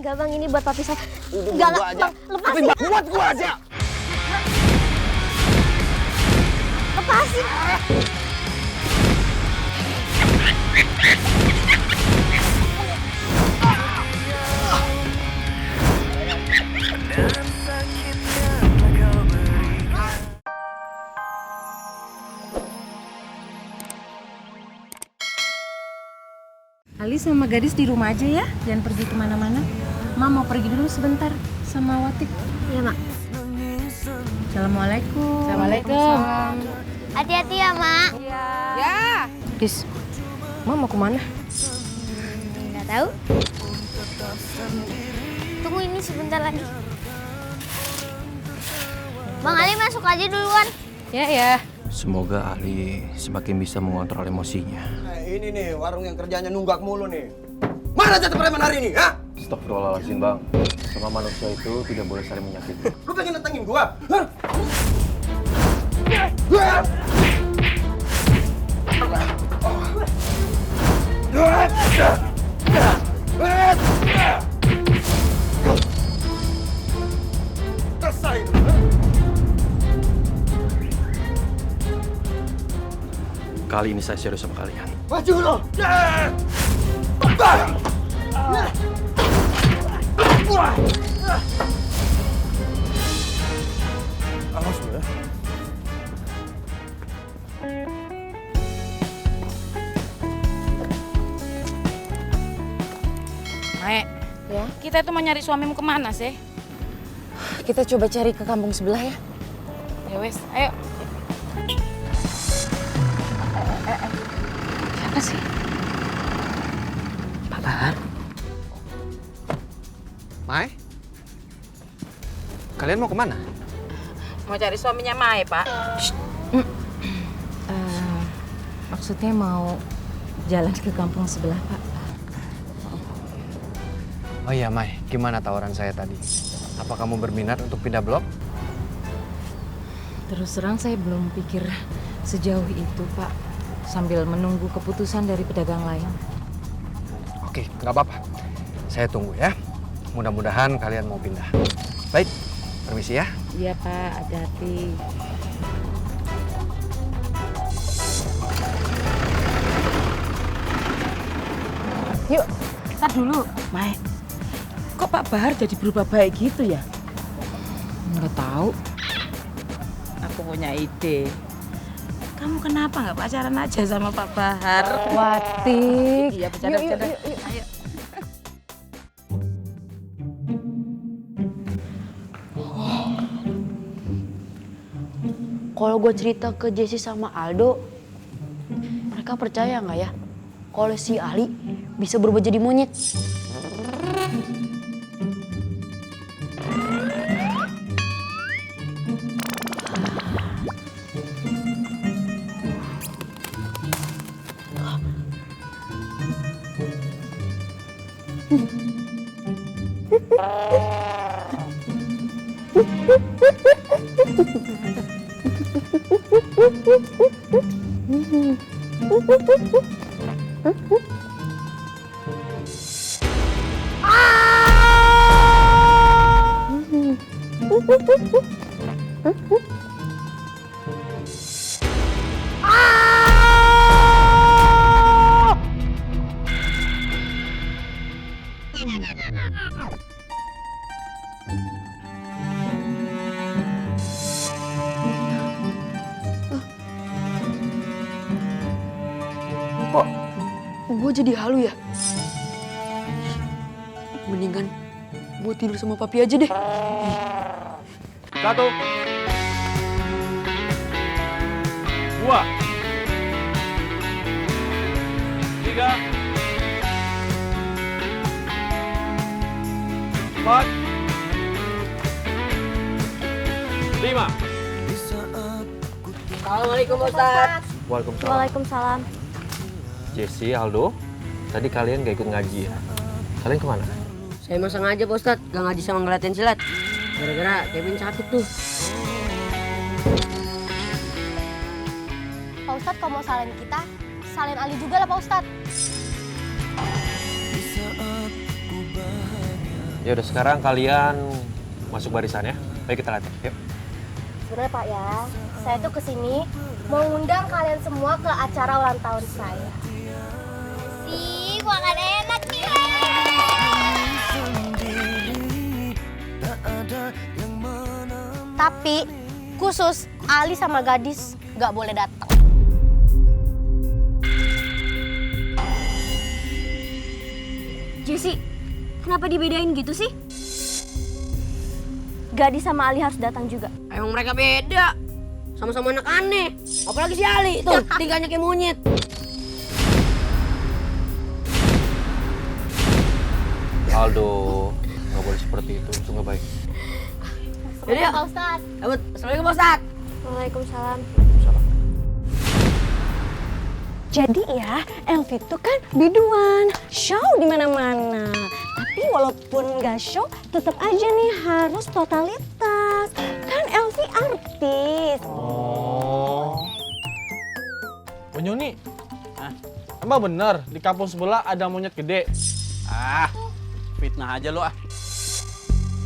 Enggak bang, ini buat papi saya. Enggak lah, bang, lepasin. buat gua aja. Lepasin. Ali sama gadis di rumah aja ya, jangan pergi kemana-mana. Ma mau pergi dulu sebentar sama Watik. Iya mak. Assalamualaikum. Assalamualaikum. Hati-hati ya mak. Ya. Dis, Ma mau kemana? Nggak tahu. Tunggu ini sebentar lagi. Bang Ali masuk aja duluan. Ya. Semoga Ali semakin bisa mengontrol emosinya. Nah, ini nih warung yang kerjanya nunggak mulu nih. Mana jatuh preman hari ini, ha? Astagfirullahaladzim bang, sama manusia itu tidak boleh saling menyakiti. Lu pengen nentangin gua? Hah? Rasain. Kali ini saya serius sama kalian. Maju lo. Awas lu ya. Mae, Ya, kita itu mau nyari suamimu kemana sih? kita coba cari ke kampung sebelah ya. Ya wes, ayo. Siapa sih? Pak Bahar. Mai? Kalian mau kemana? Mau cari suaminya Mae, Pak. Maksudnya mau jalan ke kampung sebelah, Pak. Oh iya, Mai. Gimana tawaran saya tadi? Apa kamu berminat untuk pindah blok? Terus terang saya belum pikir sejauh itu, Pak. Sambil menunggu keputusan dari pedagang lain. Oke, nggak apa-apa. Saya tunggu ya. Mudah-mudahan kalian mau pindah. Baik, permisi ya. Iya, Pak. Hati-hati. Yuk, kita dulu. Mae, kok Pak Bahar jadi berubah baik gitu ya? Nggak tahu. Aku punya ide. Kamu kenapa nggak pacaran aja sama Pak Bahar? Watik. Iya, bercanda-bercanda. Ayo. Kalau gue cerita ke Jesse sama Aldo, mereka percaya nggak ya? Kalau si Ali bisa berubah jadi monyet. Kok gue jadi halu ya? Mendingan gue tidur sama papi aja deh. 1, 2, 3, 4, 5. Assalamualaikum Ustaz. Waalaikumsalam. Waalaikumsalam. Jesse, Aldo, tadi kalian gak ikut ngaji ya? Kalian kemana? Saya emang sengaja Pak Ustadz, gak ngaji sama ngeliatin silat. Gara-gara Kevin sakit tuh. Pak Ustadz kalau mau salin kita, salin Ali juga lah Pak Ustadz. Ya udah sekarang kalian masuk barisan ya. Ayo kita latihan. Yuk. Sebenarnya Pak ya, saya tuh kesini mau ngundang kalian semua ke acara ulang tahun saya. Sih, makan enak nih. Tapi khusus Ali sama gadis nggak boleh datang. Jesse, kenapa dibedain gitu sih? Gadis sama Ali harus datang juga. Emang mereka beda. Sama-sama anak aneh. Apalagi si Ali, tuh tingkahnya kayak monyet. Aldo, nggak boleh seperti itu, itu nggak baik. Yaudah, Pak Ustadz. Abut. Assalamualaikum Pak Ustadz. Waalaikumsalam. Jadi ya, Elvi tuh kan biduan, show di mana-mana. Tapi walaupun nggak show, tetap aja nih harus totalitas. Kan Elvi artis. Oh. Bu Nyuni, emang bener di kampung sebelah ada monyet gede? Ah, fitnah aja lo ah.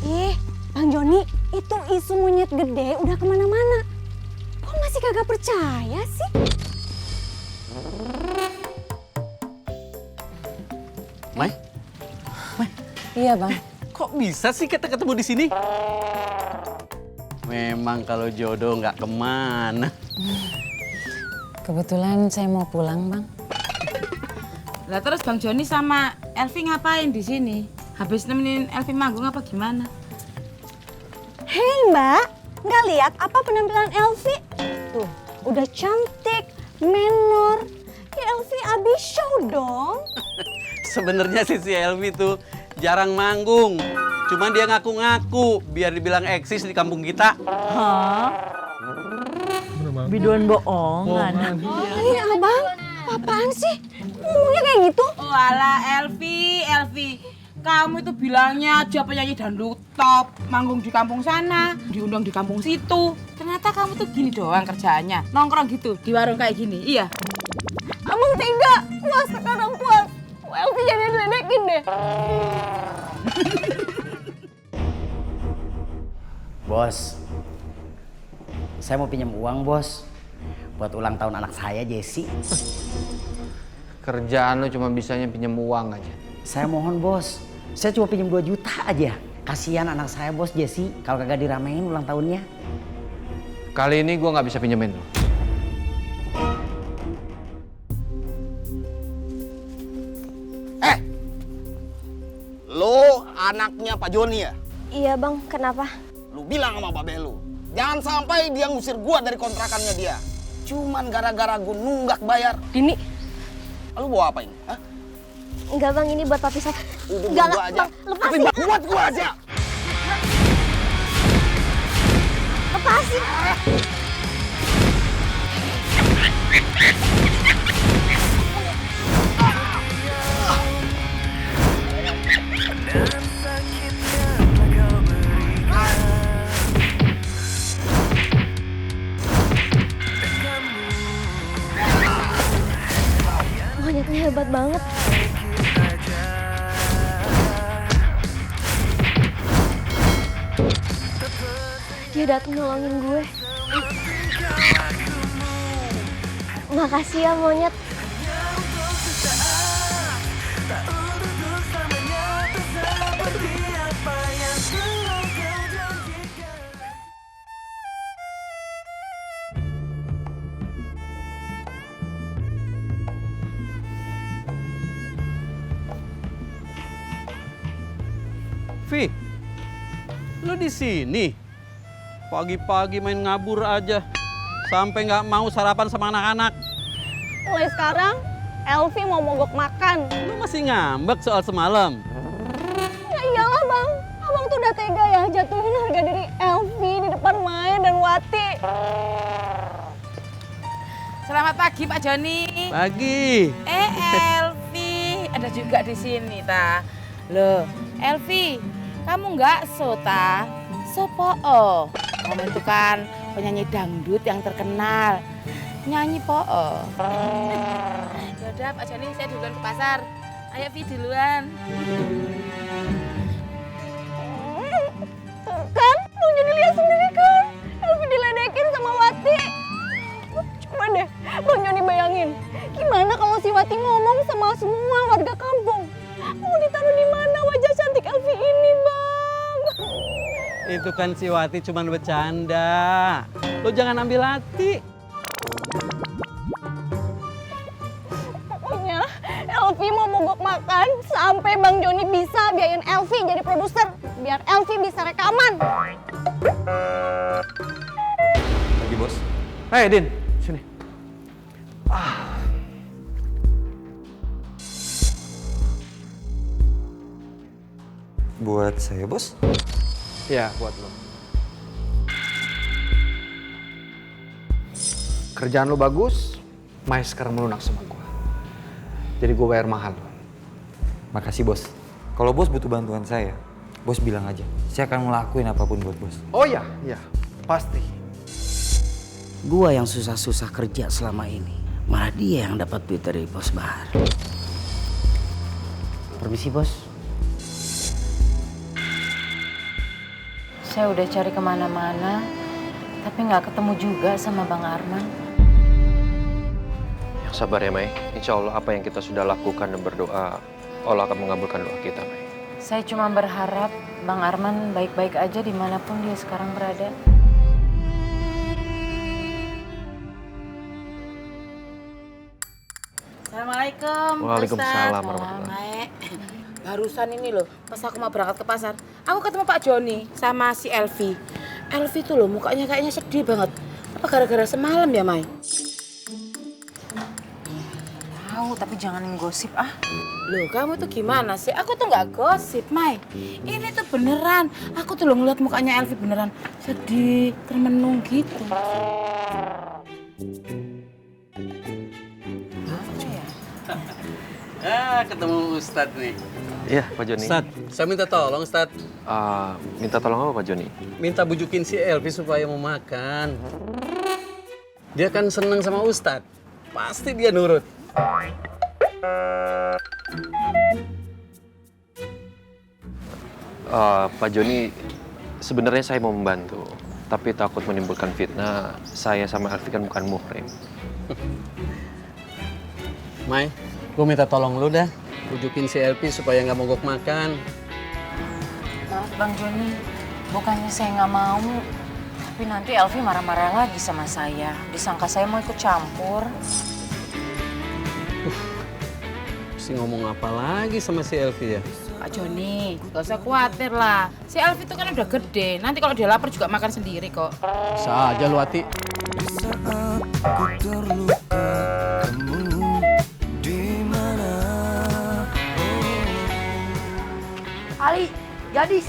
Ih, Bang Joni, itu isu monyet gede udah kemana-mana. Kok masih kagak percaya sih? Mai? Iya bang. Kok bisa sih kita ketemu di sini? Memang kalau jodoh nggak kemana. Kebetulan saya mau pulang bang. Lah terus Bang Joni sama Elvi ngapain di sini? Habis nemenin Elvi manggung apa gimana? Hei Mbak, nggak lihat apa penampilan Elvi? Tuh, udah cantik, menor. Ya Elvi abis show dong. Sebenarnya si Elvi tuh jarang manggung. Cuman dia ngaku-ngaku biar dibilang eksis di kampung kita. Hah? Biduan bohongan. Ini abang, apaan sih? Ngomongnya kayak gitu? Oh alah Elvi. Kamu itu bilangnya aja penyanyi dangdut top, manggung di kampung sana, diundang di kampung situ. Ternyata kamu tuh gini doang kerjaannya, nongkrong gitu di warung kayak gini, iya? Abang tidak, puas sekarang puas. Elvi jadi diledekin deh. Bos, saya mau pinjam uang bos, buat ulang tahun anak saya Jesse. Kerjaan lu cuma bisanya pinjam uang aja. Saya mohon bos, saya cuma pinjam 2 juta aja. Kasihan anak saya bos Jesse, kalau kagak diramein ulang tahunnya. Kali ini gua nggak bisa pinjemin lu. Lo anaknya Pak Joni ya? Iya bang, kenapa? Lu bilang sama babe lu, jangan sampai dia ngusir gua dari kontrakannya dia. Cuman gara-gara gua nunggak bayar. Dini. Lu bawa apa ini? Hah? Enggak bang, ini buat papi saya. Udah Enggak gua lah, aja. bang, lepasin. Tapi buat gua aja. Lepasin. Monyetnya hebat banget. Dia datang nolongin gue. Makasih ya monyet. Vi, lu di sini? Pagi-pagi main ngabur aja, sampai nggak mau sarapan sama anak-anak. Mulai sekarang, Elvi mau mogok makan. Lu masih ngambek soal semalam? Ya iyalah bang, abang tuh udah tega ya jatuhin harga diri Elvi di depan Maya dan Wati. Selamat pagi Pak Joni. Pagi. Elvi, ada juga di sini ta. Loh, Elvi, kamu nggak so ta? Sopo-o. Kamu itu kan penyanyi dangdut yang terkenal. Nyanyi po-o. Yaudah Pak Joni, saya duluan ke pasar. Ayo Vi duluan. Wati ngomong sama semua warga kampung. Mau ditaruh di mana wajah cantik Elvi ini, Bang? Itu kan si Wati cuma bercanda. Lo jangan ambil hati. Pokoknya Elvi mau mogok makan sampai Bang Joni bisa biayain Elvi jadi produser. Biar Elvi bisa rekaman. Lagi bos. Hei Din, sini. Buat saya bos. Ya, buat lo. Kerjaan lo bagus, Mai sekarang melunak sama gue. Jadi gue bayar mahal. Makasih bos. Kalau bos butuh bantuan saya, bos bilang aja. Saya akan ngelakuin apapun buat bos. Oh iya, pasti. Gua yang susah-susah kerja selama ini, malah dia yang dapat duit dari Bos Bahar. Permisi bos. Saya udah cari kemana-mana, tapi nggak ketemu juga sama Bang Arman. Yang sabar ya Mai. Insya Allah apa yang kita sudah lakukan dan berdoa, Allah akan mengabulkan doa kita Mai. Saya cuma berharap Bang Arman baik-baik aja dimanapun dia sekarang berada. Assalamualaikum. Waalaikumsalam Ustaz. warahmatullahi. Barusan ini loh, pas aku mau berangkat ke pasar, aku ketemu Pak Joni sama si Elvi. Elvi tuh loh mukanya kayaknya sedih banget. Apa gara-gara semalam ya, Mai? Tahu, tapi jangan gosip ah. Loh, kamu tuh gimana sih? Aku tuh nggak gosip, Mai. Ini tuh beneran. Aku tuh loh ngeliat mukanya Elvi beneran sedih, termenung gitu. Ketemu Ustadz nih. Iya Pak Joni. Ustadz, saya minta tolong Ustadz. Minta tolong apa Pak Joni? Minta bujukin si Elvi supaya mau makan. Dia kan seneng sama Ustadz. Pasti dia nurut. Pak Joni, sebenarnya saya mau membantu. Tapi takut menimbulkan fitnah, saya sama Elvi kan bukan muhrim. Mai, gue minta tolong lu dah. Bujukin si Elvi supaya nggak mogok makan. Maaf Bang Joni, bukannya saya nggak mau, tapi nanti Elvi marah-marah lagi sama saya. Disangka saya mau ikut campur. Mesti ngomong apa lagi sama si Elvi ya? Pak Joni, gak usah khawatir lah. Si Elvi itu kan udah gede. Nanti kalau dia lapar juga makan sendiri kok. Bisa aja lu Ati. Ali, gadis.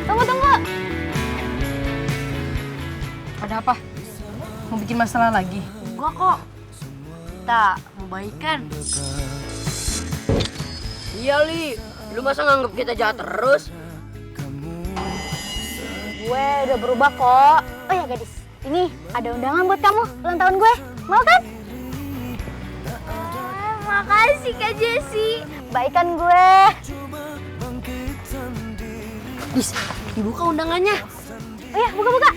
Tunggu. Ada apa? Mau bikin masalah lagi? Enggak kok. Tak, mau baikan. Iya, Li. Lu masa nganggep kita jahat terus? Gue udah berubah kok. Oh ya gadis, ini ada undangan buat kamu ulang tahun gue. Mau kan? Makasih Kak Jessi. Baikan gue. Dis, dibuka undangannya. Oh ya, buka.